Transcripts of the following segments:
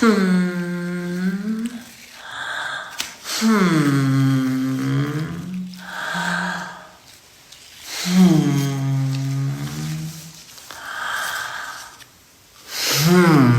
Hmm. Hmm. Hmm.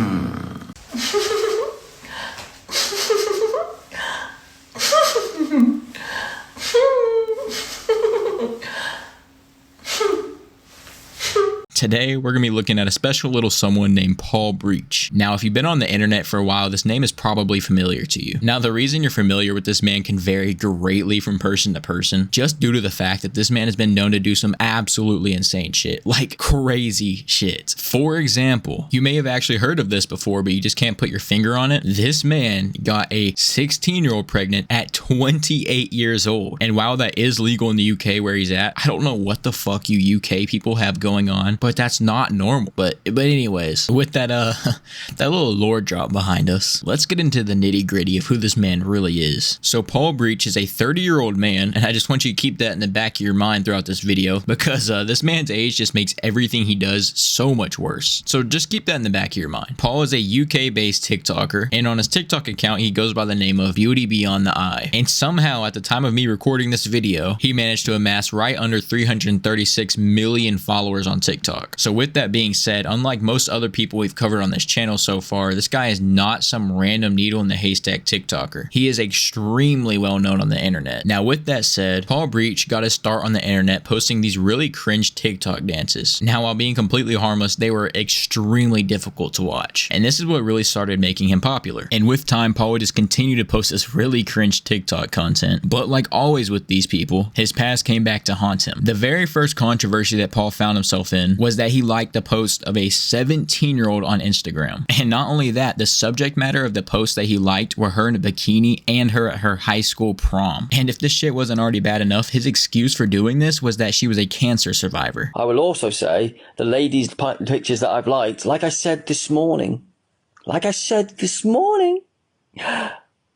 Today, we're going to be looking at a special little someone named Paul Breach. Now, if you've been on the internet for a while, this name is probably familiar to you. Now, the reason you're familiar with this man can vary greatly from person to person, just due to the fact that this man has been known to do some absolutely insane shit, like crazy shit. For example, you may have actually heard of this before, but you just can't put your finger on it. This man got a 16-year-old pregnant at 28 years old. And while that is legal in the UK where he's at, I don't know what the fuck you UK people have going on, but that's not normal. But anyways, with that that little lore drop behind us, let's get into the nitty gritty of who this man really is. So Paul Breach is a 30-year-old man, and I just want you to keep that in the back of your mind throughout this video, because this man's age just makes everything he does so much worse. So just keep that in the back of your mind. Paul is a UK-based TikToker, and on his TikTok account, he goes by the name of Beauty Beyond the Eye. And somehow, at the time of me recording this video, he managed to amass right under 336 million followers on TikTok. So with that being said, unlike most other people we've covered on this channel so far, this guy is not some random needle in the haystack TikToker. He is extremely well known on the internet. Now with that said, Paul Breach got his start on the internet posting these really cringe TikTok dances. Now while being completely harmless, they were extremely difficult to watch. And this is what really started making him popular. And with time, Paul would just continue to post this really cringe TikTok content. But like always with these people, his past came back to haunt him. The very first controversy that Paul found himself in was that he liked the post of a 17-year-old on Instagram. And not only that, the subject matter of the post that he liked were her in a bikini and her at her high school prom. And if this shit wasn't already bad enough, his excuse for doing this was that she was a cancer survivor. I will also say the ladies' pictures that I've liked, like I said this morning,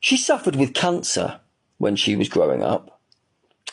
she suffered with cancer when she was growing up.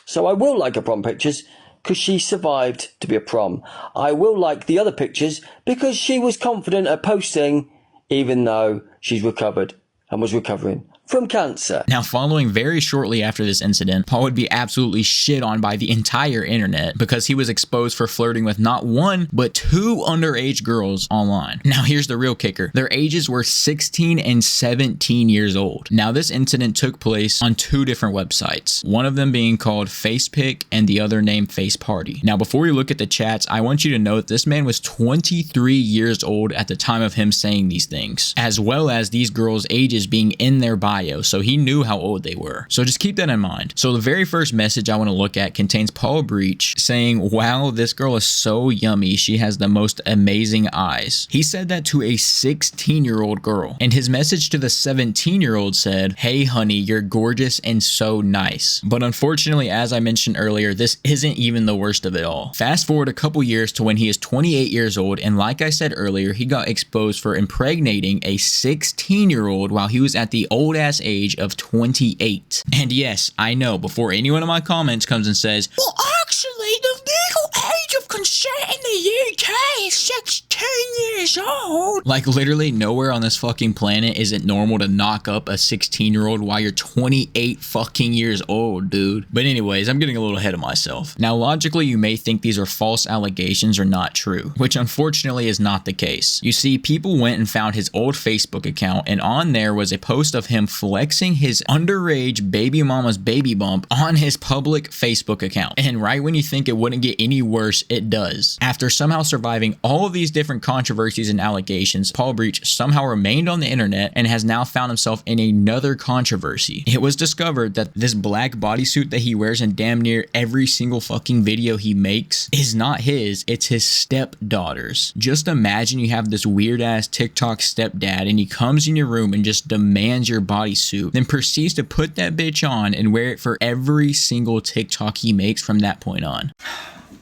So I will like her prom pictures because she survived to be a prom. I will like the other pictures because she was confident at posting, even though she's recovered and was recovering from cancer. Now, following very shortly after this incident, Paul would be absolutely shit on by the entire internet because he was exposed for flirting with not one, but two underage girls online. Now, here's the real kicker. Their ages were 16 and 17 years old. Now, this incident took place on two different websites, one of them being called FacePic and the other named FaceParty. Now, before we look at the chats, I want you to note this man was 23 years old at the time of him saying these things, as well as these girls' ages being in their bio, so he knew how old they were. So just keep that in mind. So the very first message I want to look at contains Paul Breach saying, "Wow, this girl is so yummy. She has the most amazing eyes." He said that to a 16-year-old girl. And his message to the 17-year-old said, "Hey honey, you're gorgeous and so nice." But unfortunately, as I mentioned earlier, this isn't even the worst of it all. Fast forward a couple years to when he is 28 years old, and like I said earlier, he got exposed for impregnating a 16-year-old while he was at the old ass age of 28. And yes, I know, before anyone in my comments comes and says, "Well, actually, the legal age of consent in the UK is 16 years old." Like literally nowhere on this fucking planet is it normal to knock up a 16-year-old while you're 28 fucking years old, dude. But anyways, I'm getting a little ahead of myself. Now, logically, you may think these are false allegations or not true, which unfortunately is not the case. You see, people went and found his old Facebook account, and on there was a post of him flexing his underage baby mama's baby bump on his public Facebook account. And right when you think it wouldn't get any worse, it does. After somehow surviving all of these different controversies and allegations, Paul Breach somehow remained on the internet and has now found himself in another controversy. It was discovered that this black bodysuit that he wears in damn near every single fucking video he makes is not his, it's his stepdaughter's. Just imagine you have this weird ass TikTok stepdad and he comes in your room and just demands your bodysuit, then proceeds to put that bitch on and wear it for every single TikTok he makes from that point on.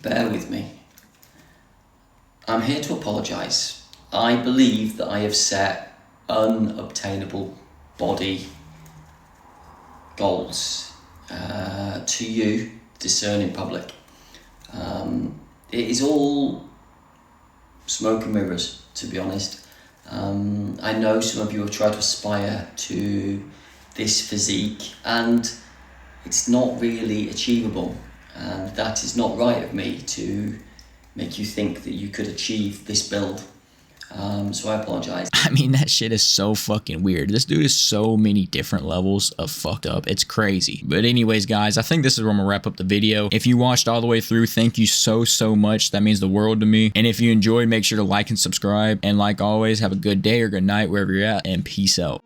Bear with me. I'm here to apologise. I believe that I have set unobtainable body goals to you, discerning public. It is all smoke and mirrors, to be honest. I know some of you have tried to aspire to this physique, and it's not really achievable, and that is not right of me to make you think that you could achieve this build. So I apologize. I mean, that shit is so fucking weird. This dude is so many different levels of fucked up. It's crazy. But anyways, guys, I think this is where I'm gonna wrap up the video. If you watched all the way through, thank you so much. That means the world to me. And if you enjoyed, make sure to like and subscribe. And like always, have a good day or good night wherever you're at, and peace out.